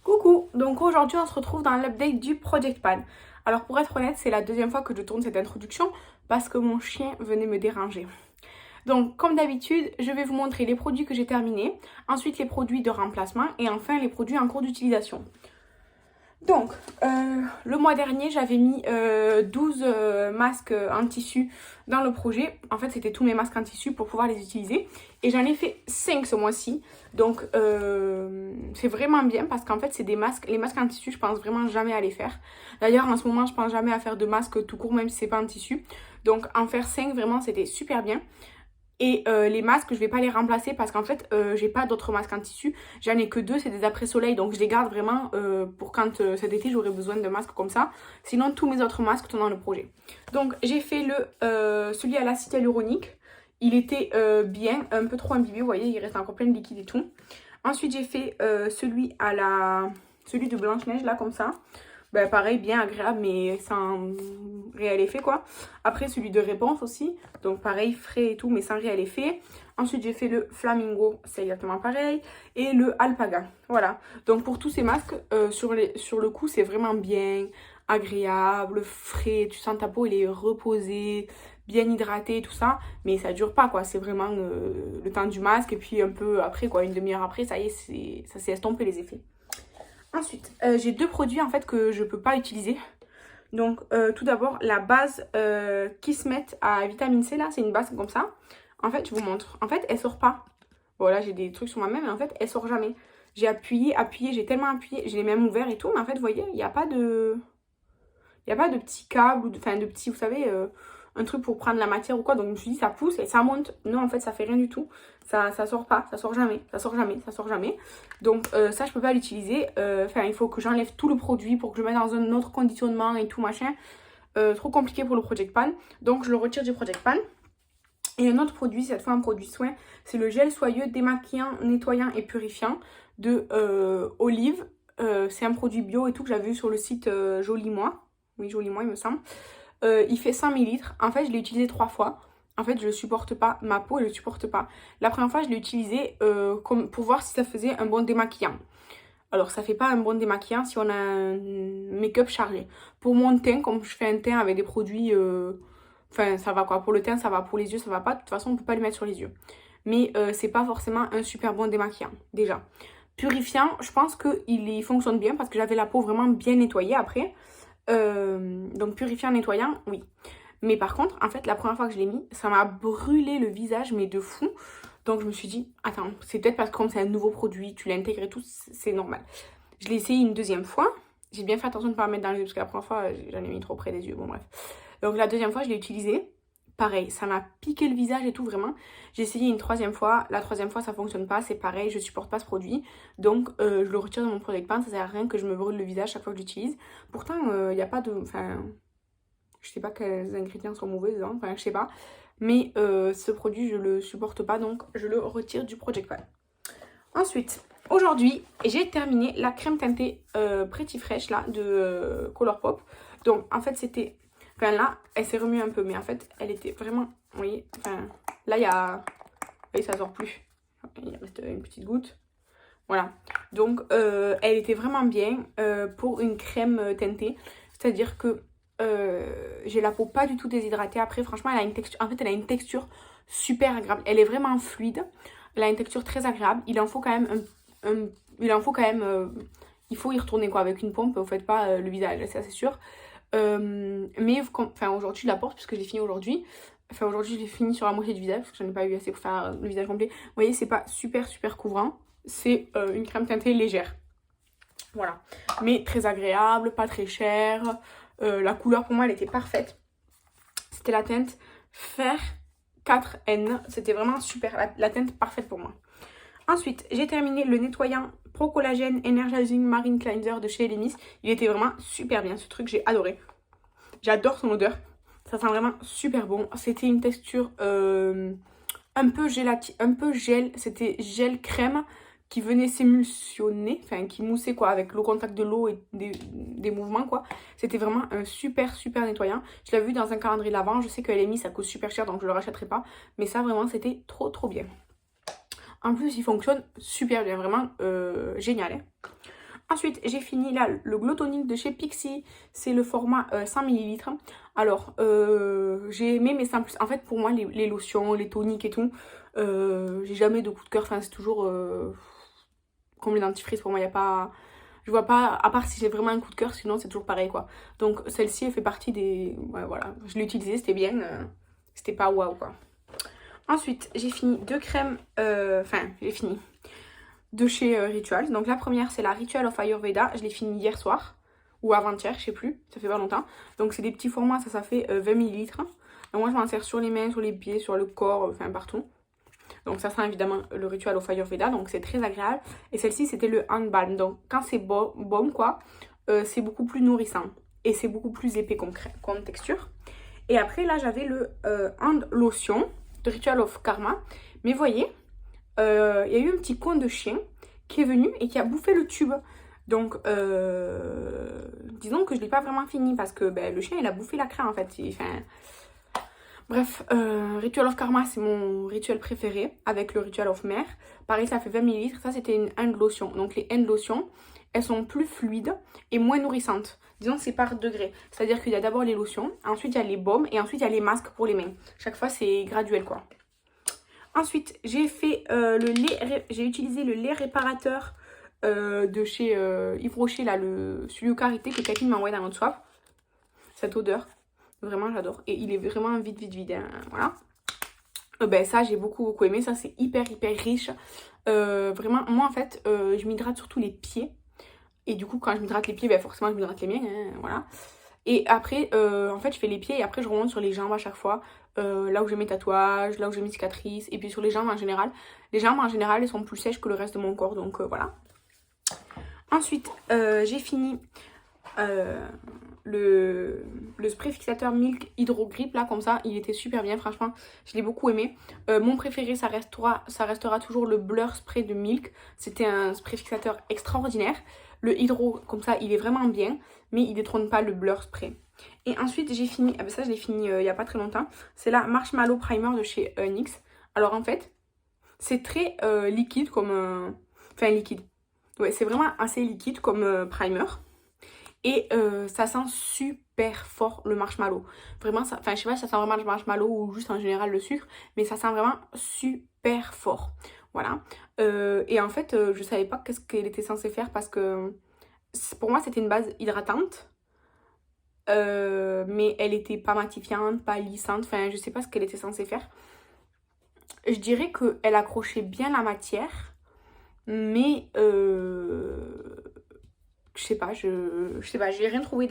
Coucou, donc aujourd'hui on se retrouve dans l'update du Project Pan. Alors pour être honnête, c'est la deuxième fois que je tourne cette introduction parce que mon chien venait me déranger. Donc comme d'habitude, je vais vous montrer les produits que j'ai terminés, ensuite les produits de remplacement et enfin les produits en cours d'utilisation. Donc, le mois dernier, j'avais mis 12 masques en tissu dans le projet. En fait, c'était tous mes masques en tissu pour pouvoir les utiliser. Et j'en ai fait 5 ce mois-ci. Donc, c'est vraiment bien parce qu'en fait, c'est des masques. Les masques en tissu, je pense vraiment jamais à les faire. D'ailleurs, en ce moment, je pense jamais à faire de masques tout court, même si c'est pas en tissu. Donc, en faire 5, vraiment, c'était super bien. Et les masques, je vais pas les remplacer parce qu'en fait, j'ai pas d'autres masques en tissu. J'en ai que 2, c'est des après-soleil. Donc je les garde vraiment pour quand cet été, j'aurai besoin de masques comme ça. Sinon, tous mes autres masques sont dans le projet. Donc j'ai fait celui à l'acide hyaluronique. Il était bien, un peu trop imbibé. Vous voyez, il reste encore plein de liquide et tout. Ensuite, j'ai fait celui de Blanche-Neige, là, comme ça. Ben, pareil, bien agréable, mais sans réel effet, quoi. Après, celui de Réponse aussi. Donc, pareil, frais et tout, mais sans réel effet. Ensuite, j'ai fait le Flamingo, c'est exactement pareil. Et le Alpaga, voilà. Donc, pour tous ces masques, sur le coup, c'est vraiment bien agréable, frais. Tu sens ta peau, elle est reposée, bien hydratée, tout ça. Mais ça dure pas, quoi. C'est vraiment le temps du masque. Et puis, un peu après, quoi, une demi-heure après, ça y est, ça s'est estompé les effets. Ensuite, j'ai 2 produits en fait que je peux pas utiliser. Donc tout d'abord la base Kismet à vitamine C là, c'est une base comme ça. En fait, je vous montre. En fait, elle sort pas. Bon là, j'ai des trucs sur ma main, mais en fait, elle sort jamais. J'ai appuyé, j'ai tellement appuyé, je l'ai même ouvert et tout, mais en fait, vous voyez, il n'y a pas de petits câbles ou de petits, vous savez, un truc pour prendre la matière ou quoi. Donc je me suis dit, ça pousse et ça monte. Non, en fait, ça fait rien du tout. Ça sort pas, ça sort jamais, ça sort jamais, ça sort jamais. Donc ça, je peux pas l'utiliser. Enfin, il faut que j'enlève tout le produit pour que je le mette dans un autre conditionnement et tout machin. Trop compliqué pour le Project Pan. Donc je le retire du Project Pan. Et un autre produit, cette fois un produit soin, c'est le gel soyeux démaquillant, nettoyant et purifiant de Olive. C'est un produit bio et tout que j'avais vu sur le site Joli Moi. Oui, Joli Moi, il me semble. Il fait 100 ml. En fait, je l'ai utilisé 3 fois. En fait, je le supporte pas. Ma peau, elle le supporte pas. La première fois, je l'ai utilisé pour voir si ça faisait un bon démaquillant. Alors, ça fait pas un bon démaquillant si on a un make-up chargé. Pour mon teint, comme je fais un teint avec des produits... Enfin, ça va quoi. Pour le teint, ça va. Pour les yeux, ça va pas. De toute façon, on peut pas les mettre sur les yeux. Mais c'est pas forcément un super bon démaquillant, déjà. Purifiant, je pense qu'il fonctionne bien parce que j'avais la peau vraiment bien nettoyée après. Donc purifiant, nettoyant, oui. Mais par contre, en fait, la première fois que je l'ai mis, ça m'a brûlé le visage, mais de fou. Donc je me suis dit, attends, c'est peut-être parce que comme c'est un nouveau produit, tu l'intègres et tout, c'est normal. Je l'ai essayé une deuxième fois. J'ai bien fait attention de ne pas la mettre dans les yeux parce que la première fois, j'en ai mis trop près des yeux. Bon, bref. Donc la deuxième fois, je l'ai utilisé. Pareil, ça m'a piqué le visage et tout, vraiment. J'ai essayé une troisième fois. La troisième fois, ça fonctionne pas. C'est pareil, je supporte pas ce produit. Donc, je le retire de mon Project Pan. Ça sert à rien que je me brûle le visage chaque fois que je l'utilise. Pourtant, il n'y a pas de... Enfin, je sais pas quels ingrédients sont mauvais dedans. Enfin, je sais pas. Mais ce produit, je le supporte pas. Donc, je le retire du Project Pan. Ensuite, aujourd'hui, j'ai terminé la crème teintée Pretty Fresh, là, de Colourpop. Donc, en fait, c'était... Enfin là, elle s'est remuée un peu, mais en fait, elle était vraiment... Vous voyez, enfin, là, il y a... Vous voyez, ça sort plus. Il reste une petite goutte. Voilà. Donc, elle était vraiment bien pour une crème teintée. C'est-à-dire que j'ai la peau pas du tout déshydratée. Après, franchement, elle a une texture... En fait, elle a une texture super agréable. Elle est vraiment fluide. Elle a une texture très agréable. Il en faut quand même il faut y retourner quoi avec une pompe. Vous faites pas le visage, ça c'est sûr. Mais enfin, aujourd'hui je la porte puisque je l'ai fini aujourd'hui. Enfin aujourd'hui je l'ai fini sur la moitié du visage parce que j'en ai pas eu assez pour faire le visage complet. Vous voyez, c'est pas super couvrant. C'est une crème teintée légère. Voilà. Mais très agréable, pas très chère. La couleur pour moi elle était parfaite. C'était la teinte Fer 4N. C'était vraiment super. La teinte parfaite pour moi. Ensuite, j'ai terminé le nettoyant Pro Collagène Energizing Marine Cleanser de chez Elemis. Il était vraiment super bien, ce truc, j'ai adoré. J'adore son odeur. Ça sent vraiment super bon. C'était une texture un peu gel. C'était gel crème qui venait s'émulsionner, enfin qui moussait quoi avec le contact de l'eau et des mouvements quoi. C'était vraiment un super nettoyant. Je l'avais vu dans un calendrier lavant. Je sais que Elemis ça coûte super cher donc je le rachèterai pas. Mais ça vraiment c'était trop bien. En plus, il fonctionne super bien, vraiment génial. Hein. Ensuite, j'ai fini là le Glow Tonic de chez Pixi. C'est le format 100 ml. Alors, j'ai aimé, mais c'est un plus. En fait, pour moi, les lotions, les toniques et tout, j'ai jamais de coup de cœur. Enfin, c'est toujours comme les dentifrices. Pour moi, il n'y a pas. Je vois pas, à part si j'ai vraiment un coup de cœur, sinon c'est toujours pareil quoi. Donc, celle-ci, elle fait partie des. Ouais, voilà. Je l'ai utilisée, c'était bien. C'était pas waouh quoi. Ensuite, j'ai fini deux crèmes. Enfin, j'ai fini de chez Rituals. Donc la première c'est la Ritual of Ayurveda, je l'ai fini hier soir ou avant-hier, je sais plus, ça fait pas longtemps. Donc c'est des petits formats, ça fait 20 ml. Donc moi je m'en sers sur les mains, sur les pieds, sur le corps, enfin partout. Donc ça sera évidemment le Ritual of Ayurveda, donc c'est très agréable. Et celle-ci c'était le Hand Balm, donc quand c'est baume quoi, c'est beaucoup plus nourrissant. Et c'est beaucoup plus épais comme texture. Et après là j'avais le Hand Lotion de Ritual of Karma. Mais voyez, il y a eu un petit coin de chien qui est venu et qui a bouffé le tube. Donc, disons que je ne l'ai pas vraiment fini parce que ben, le chien, il a bouffé la crème en fait. Bref, Ritual of Karma, c'est mon rituel préféré avec le Ritual of Mer. Pareil, ça fait 20 ml. Ça, c'était une hand lotion. Donc, les hand lotions, elles sont plus fluides et moins nourrissantes. Disons que c'est par degré. C'est-à-dire qu'il y a d'abord les lotions, ensuite il y a les baumes et ensuite il y a les masques pour les mains. Chaque fois, c'est graduel quoi. Ensuite, j'ai fait j'ai utilisé le lait réparateur de chez Yves Rocher, là, celui au karité que Catherine m'a envoyé dans notre swap. Cette odeur, vraiment j'adore. Et il est vraiment vide, hein, voilà. Ben ça, j'ai beaucoup aimé, ça c'est hyper riche. Vraiment, moi en fait, je m'hydrate surtout les pieds. Et du coup, quand je m'hydrate les pieds, ben forcément je m'hydrate les miens, hein, voilà. Et après, en fait, je fais les pieds et après je remonte sur les jambes à chaque fois. Là où j'ai mes tatouages, là où j'ai mes cicatrices. Et puis sur les jambes en général. Les jambes en général, elles sont plus sèches que le reste de mon corps. Donc voilà. Ensuite, j'ai fini le spray fixateur Milk Hydro Grip. Là, comme ça, il était super bien. Franchement, je l'ai beaucoup aimé. Mon préféré, ça restera toujours le Blur Spray de Milk. C'était un spray fixateur extraordinaire. Le Hydro, comme ça, il est vraiment bien. Mais il détrône pas le Blur Spray. Et ensuite, j'ai fini, ah ben ça je l'ai fini il y a pas très longtemps, c'est la Marshmallow Primer de chez NYX. Alors en fait, c'est très liquide comme, enfin liquide, ouais c'est vraiment assez liquide comme primer. Et ça sent super fort le marshmallow. Vraiment, enfin je sais pas si ça sent vraiment le marshmallow ou juste en général le sucre, mais ça sent vraiment super fort. Voilà. Et en fait, je savais pas qu'est-ce qu'elle était censée faire parce que pour moi c'était une base hydratante. Mais elle était pas matifiante, pas lissante, enfin je sais pas ce qu'elle était censée faire. Je dirais qu'elle accrochait bien la matière, mais je sais pas, j'ai rien trouvé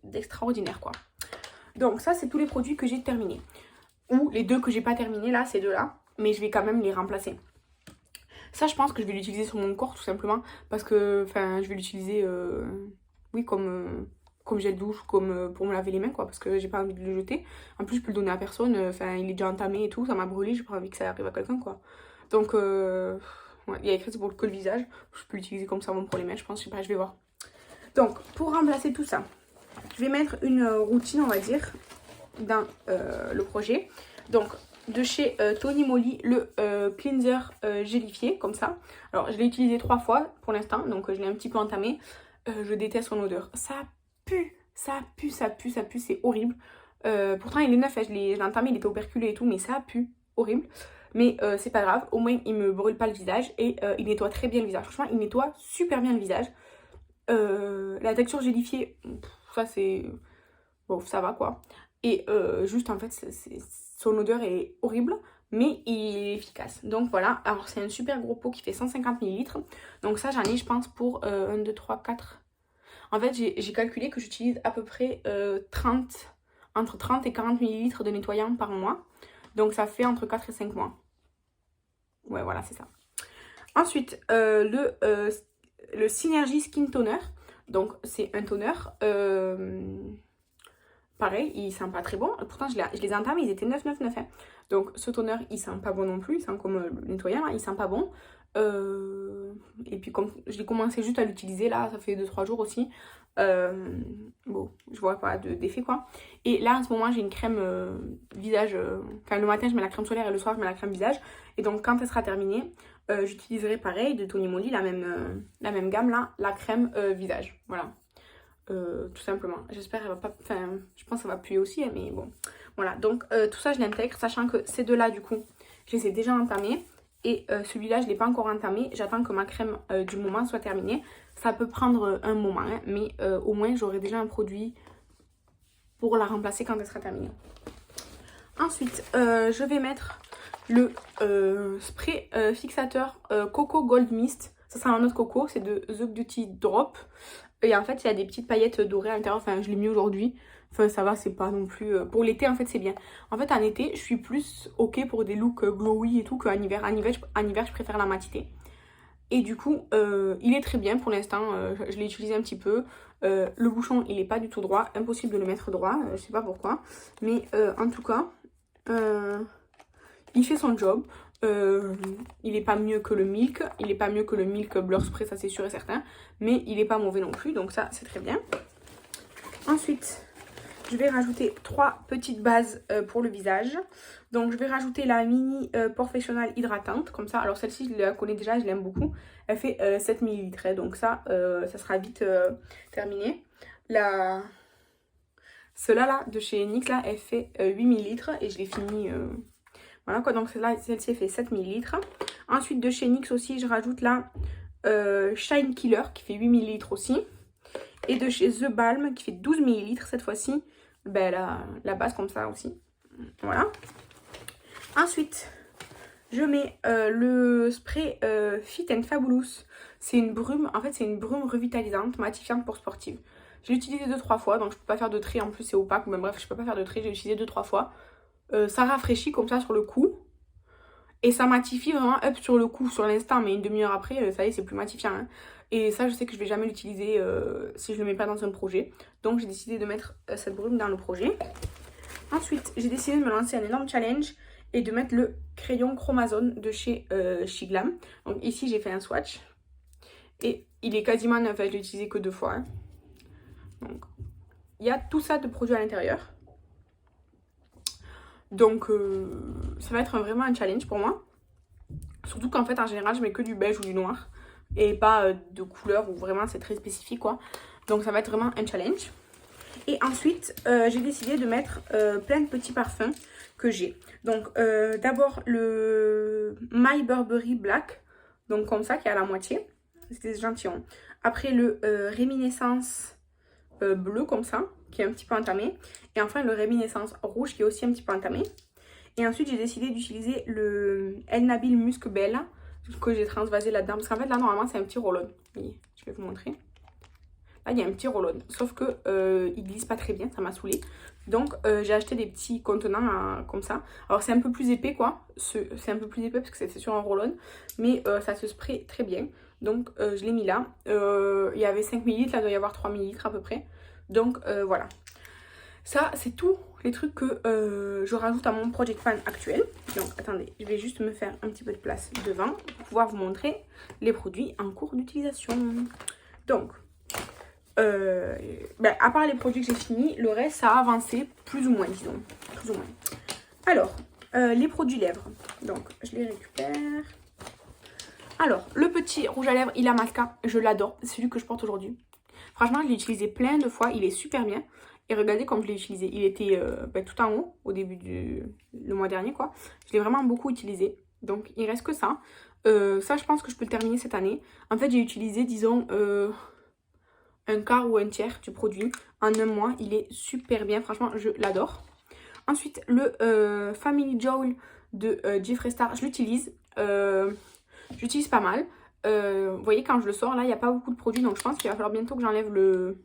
d'extraordinaire quoi. Donc ça c'est tous les produits que j'ai terminés. Ou les deux que j'ai pas terminés là, ces deux là, mais je vais quand même les remplacer. Ça je pense que je vais l'utiliser sur mon corps tout simplement, parce que enfin je vais l'utiliser oui comme gel douche, comme pour me laver les mains quoi, parce que j'ai pas envie de le jeter. En plus je peux le donner à personne, enfin il est déjà entamé et tout, ça m'a brûlé, j'ai pas envie que ça arrive à quelqu'un quoi. Donc ouais, il y a écrit c'est pour que le visage, je peux l'utiliser comme savon pour les mains je pense, je sais pas, je vais voir. Donc pour remplacer tout ça, je vais mettre une routine on va dire dans le projet. Donc de chez Tony Moly, le cleanser gélifié comme ça. Alors je l'ai utilisé 3 fois pour l'instant, donc je l'ai un petit peu entamé. Je déteste son odeur, ça pue, c'est horrible. Pourtant il est neuf, je l'ai entamé, il était operculé et tout, mais ça pue, horrible. Mais c'est pas grave, au moins il me brûle pas le visage et il nettoie très bien le visage. Franchement il nettoie super bien le visage. La texture gélifiée, ça c'est... Bon ça va quoi. Et juste en fait son odeur est horrible, mais il est efficace. Donc voilà, alors c'est un super gros pot qui fait 150 ml. Donc ça j'en ai je pense pour 1, 2, 3, 4... En fait, j'ai calculé que j'utilise à peu près entre 30 et 40 ml de nettoyant par mois. Donc, ça fait entre 4 et 5 mois. Ouais, voilà, c'est ça. Ensuite, le Synergy Skin Toner. Donc, c'est un toner. Pareil, il sent pas très bon. Pourtant, je les ai entamés, ils étaient 9,99. Hein. Donc, ce toner, il sent pas bon non plus. Il sent comme le nettoyant, là, il sent pas bon. Et puis comme j'ai commencé juste à l'utiliser là, ça fait 2-3 jours aussi, bon je vois pas d'effet quoi. Et là en ce moment j'ai une crème visage, enfin le matin je mets la crème solaire et le soir je mets la crème visage. Et donc quand elle sera terminée, j'utiliserai pareil de Tony Moly, la même gamme là, la crème visage. Voilà. Tout simplement. J'espère qu'elle va pas... Enfin, je pense que ça va puer aussi, hein, mais bon. Voilà, donc tout ça je l'intègre, sachant que ces deux-là, du coup, je les ai déjà entamés. Et celui-là, je ne l'ai pas encore entamé. J'attends que ma crème du moment soit terminée. Ça peut prendre un moment, hein, mais au moins, j'aurai déjà un produit pour la remplacer quand elle sera terminée. Ensuite, je vais mettre le spray fixateur Coco Gold Mist. Ça, c'est un autre coco, c'est de The Beauty Drop. Et en fait, il y a des petites paillettes dorées à l'intérieur. Enfin, je l'ai mis aujourd'hui. Enfin, ça va, c'est pas non plus... Pour l'été, en fait, c'est bien. En fait, en été, je suis plus OK pour des looks glowy et tout qu'en hiver. En hiver, je préfère la matité. Et du coup, il est très bien pour l'instant. Je l'ai utilisé un petit peu. Le bouchon, il est pas du tout droit. Impossible de le mettre droit. Je sais pas pourquoi. Mais en tout cas, il fait son job. Il est pas mieux que le Milk. Il est pas mieux que le Milk Blur Spray, ça c'est sûr et certain. Mais il est pas mauvais non plus. Donc ça, c'est très bien. Ensuite... je vais rajouter 3 petites bases pour le visage. Donc je vais rajouter la mini Professional hydratante. Comme ça, alors celle-ci je la connais déjà, je l'aime beaucoup. Elle fait 7 ml. Donc ça sera vite terminé. Celle-là là, de chez NYX, là, elle fait 8 ml. Et je l'ai fini. Voilà quoi, donc celle-ci elle fait 7 ml. Ensuite de chez NYX aussi, je rajoute la Shine Killer qui fait 8 ml aussi. Et de chez The Balm qui fait 12 ml cette fois-ci. Ben, la base comme ça aussi. Voilà. Ensuite, je mets le spray Fit and Fabulous. C'est une brume, en fait c'est une brume revitalisante, matifiante pour sportive. Je l'ai utilisé 2-3 fois, donc je peux pas faire de trait, en plus c'est opaque. Mais bref, je peux pas faire de trait, j'ai utilisé 2-3 fois. Ça rafraîchit comme ça sur le cou. Et ça matifie vraiment up sur le cou, sur l'instant, mais une demi-heure après, ça y est, c'est plus matifiant. Hein. Et ça, je sais que je vais jamais l'utiliser si je le mets pas dans un projet. Donc j'ai décidé de mettre cette brume dans le projet. Ensuite, j'ai décidé de me lancer un énorme challenge et de mettre le crayon Chromazone de chez Shiglam. Donc ici, j'ai fait un swatch. Et il est quasiment neuf, je l'ai utilisé que 2 fois. Hein. Donc, il y a tout ça de produits à l'intérieur. Donc, ça va être vraiment un challenge pour moi. Surtout qu'en fait, en général, je mets que du beige ou du noir. Et pas de couleur où vraiment c'est très spécifique, quoi. Donc, ça va être vraiment un challenge. Et ensuite, j'ai décidé de mettre plein de petits parfums que j'ai. Donc, d'abord, le My Burberry Black. Donc, comme ça, qui est à la moitié. C'est des échantillons. Après, le Réminiscence bleu, comme ça, qui est un petit peu entamé. Et enfin, le Réminiscence rouge, qui est aussi un petit peu entamé. Et ensuite, j'ai décidé d'utiliser le El Nabil Musc Belle, que j'ai transvasé là-dedans. Parce qu'en fait, là, normalement, c'est un petit roll-on. Je vais vous montrer. Là, il y a un petit roll-on. Sauf que il glisse pas très bien, ça m'a saoulé. Donc, j'ai acheté des petits contenants comme ça. Alors, c'est un peu plus épais, quoi. C'est un peu plus épais parce que c'est sur un roll-on. Mais ça se spray très bien. Donc, je l'ai mis là. Il y avait 5 ml, là, il doit y avoir 3 ml à peu près. Donc, voilà. Ça, c'est tous les trucs que je rajoute à mon Project Pan actuel. Donc, attendez, je vais juste me faire un petit peu de place devant pour pouvoir vous montrer les produits en cours d'utilisation. Donc, à part les produits que j'ai finis, le reste, ça a avancé plus ou moins, disons. Plus ou moins. Alors, les produits lèvres. Donc, je les récupère. Alors, le petit rouge à lèvres Illamasqua, je l'adore. C'est celui que je porte aujourd'hui. Franchement, je l'ai utilisé plein de fois. Il est super bien. Et regardez comme je l'ai utilisé. Il était tout en haut au début le mois dernier, quoi. Je l'ai vraiment beaucoup utilisé. Donc, il reste que ça. Ça, je pense que je peux le terminer cette année. En fait, j'ai utilisé, disons, un quart ou un tiers du produit en un mois. Il est super bien. Franchement, je l'adore. Ensuite, le Family Jewel de Jeffree Star, je l'utilise. J'utilise pas mal. Vous voyez, quand je le sors, là, il n'y a pas beaucoup de produits. Donc, je pense qu'il va falloir bientôt que j'enlève le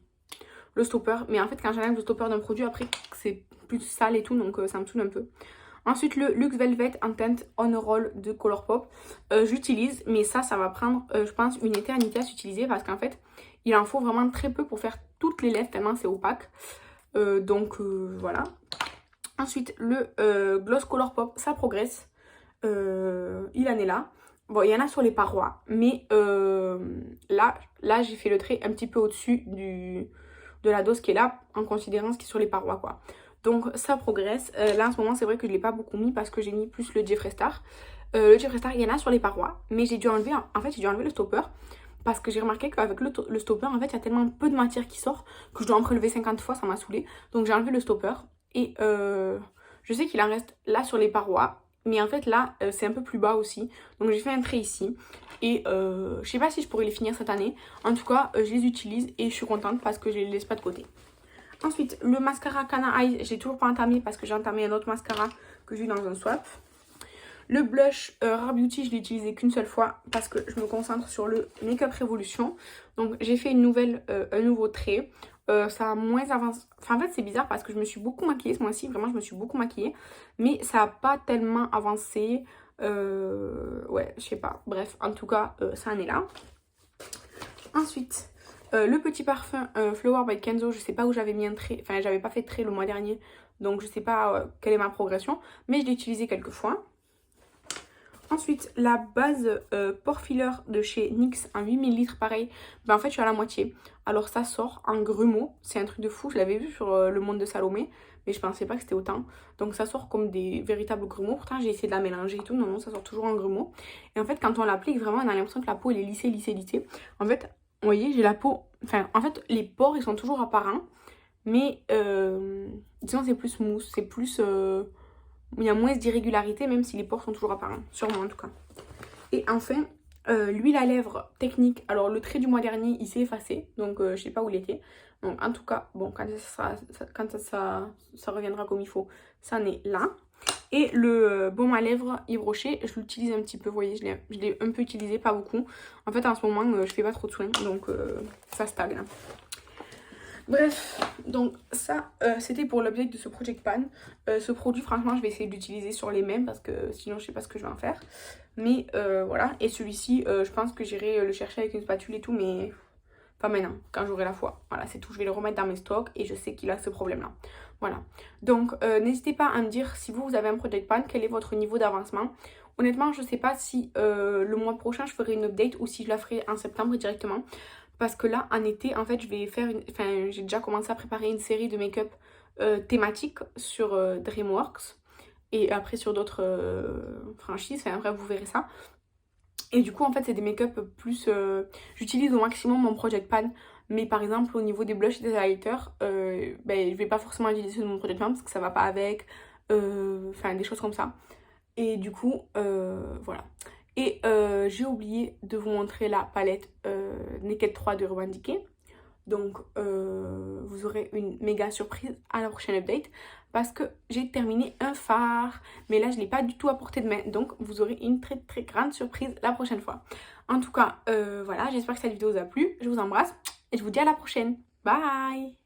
stopper. Mais en fait, quand j'enlève le stopper d'un produit, après, c'est plus sale et tout. Donc, ça me saoule un peu. Ensuite, le Luxe Velvet en teinte On Roll de Colourpop. J'utilise, mais ça va prendre, je pense, une éternité à s'utiliser. Parce qu'en fait, il en faut vraiment très peu pour faire toutes les lèvres, tellement c'est opaque. Voilà. Ensuite, le Gloss Colourpop, ça progresse. Il en est là. Bon, il y en a sur les parois, mais là j'ai fait le trait un petit peu au-dessus de la dose qui est là, en considérant ce qui est sur les parois, quoi. Donc ça progresse. Là en ce moment, c'est vrai que je ne l'ai pas beaucoup mis parce que j'ai mis plus le Jeffree Star. Le Jeffree Star, il y en a sur les parois, mais j'ai dû enlever, en fait j'ai dû enlever le stopper parce que j'ai remarqué qu'avec le stopper, en fait il y a tellement peu de matière qui sort que je dois en prélever 50 fois, ça m'a saoulé. Donc j'ai enlevé le stopper et je sais qu'il en reste là sur les parois, mais en fait là c'est un peu plus bas aussi. Donc j'ai fait un trait ici et je sais pas si je pourrais les finir cette année. En tout cas je les utilise et je suis contente parce que je les laisse pas de côté. Ensuite, le mascara Kana Eyes, j'ai toujours pas entamé parce que j'ai entamé un autre mascara que j'ai eu dans un swap. Le blush Rare Beauty, je l'ai utilisé qu'une seule fois parce que je me concentre sur le Makeup Revolution. Donc j'ai fait un nouveau trait. Ça a moins avancé. Enfin en fait c'est bizarre parce que je me suis beaucoup maquillée ce mois-ci. Vraiment je me suis beaucoup maquillée. Mais ça n'a pas tellement avancé. Ouais, je sais pas. Bref, en tout cas ça en est là. Ensuite, le petit parfum Flower by Kenzo, je sais pas où j'avais mis un trait, enfin j'avais pas fait de trait le mois dernier, donc je sais pas quelle est ma progression, mais je l'ai utilisé quelques fois. Ensuite, la base pore filler de chez NYX en 8 ml, pareil, ben en fait je suis à la moitié. Alors ça sort en grumeaux, c'est un truc de fou, je l'avais vu sur le monde de Salomé, mais je pensais pas que c'était autant. Donc ça sort comme des véritables grumeaux, pourtant j'ai essayé de la mélanger et tout, non, non, ça sort toujours en grumeaux. Et en fait quand on l'applique, vraiment on a l'impression que la peau elle est lissée, lissée, lissée. En fait, vous voyez, j'ai la peau, enfin en fait les pores ils sont toujours apparents, mais disons c'est plus mousse, c'est plus... il y a moins d'irrégularité même si les pores sont toujours apparents, sur moi en tout cas. Et enfin, l'huile à lèvres technique. Alors le trait du mois dernier il s'est effacé, donc je sais pas où il était. Donc en tout cas, bon quand ça reviendra comme il faut, ça en est là. Et le baume à lèvres Yves Rocher, je l'utilise un petit peu, vous voyez, je l'ai un peu utilisé, pas beaucoup. En fait en ce moment je fais pas trop de soins, donc ça stagne. Bref, donc ça c'était pour l'update de ce Project Pan. Ce produit franchement je vais essayer de l'utiliser sur les mêmes parce que sinon je sais pas ce que je vais en faire. Mais voilà, et celui-ci je pense que j'irai le chercher avec une spatule et tout, mais pas maintenant, quand j'aurai la foi. Voilà, c'est tout, je vais le remettre dans mes stocks et je sais qu'il a ce problème là. Voilà, donc n'hésitez pas à me dire si vous avez un Project Pan, quel est votre niveau d'avancement. Honnêtement je sais pas si le mois prochain je ferai une update ou si je la ferai en septembre directement. Parce que là, en été, en fait, je vais faire enfin, j'ai déjà commencé à préparer une série de make-up thématiques sur DreamWorks. Et après sur d'autres franchises. Enfin, bref, vous verrez ça. Et du coup, en fait, c'est des make-up plus... j'utilise au maximum mon Project Pan. Mais par exemple, au niveau des blushs et des highlighters, ben, je vais pas forcément utiliser mon Project Pan parce que ça va pas avec. Enfin, des choses comme ça. Et du coup, voilà. Et j'ai oublié de vous montrer la palette Naked 3 de Urban Decay. Donc vous aurez une méga surprise à la prochaine update parce que j'ai terminé un fard. Mais là je ne l'ai pas du tout à portée de main. Donc vous aurez une très très grande surprise la prochaine fois. En tout cas, voilà, j'espère que cette vidéo vous a plu. Je vous embrasse et je vous dis à la prochaine. Bye!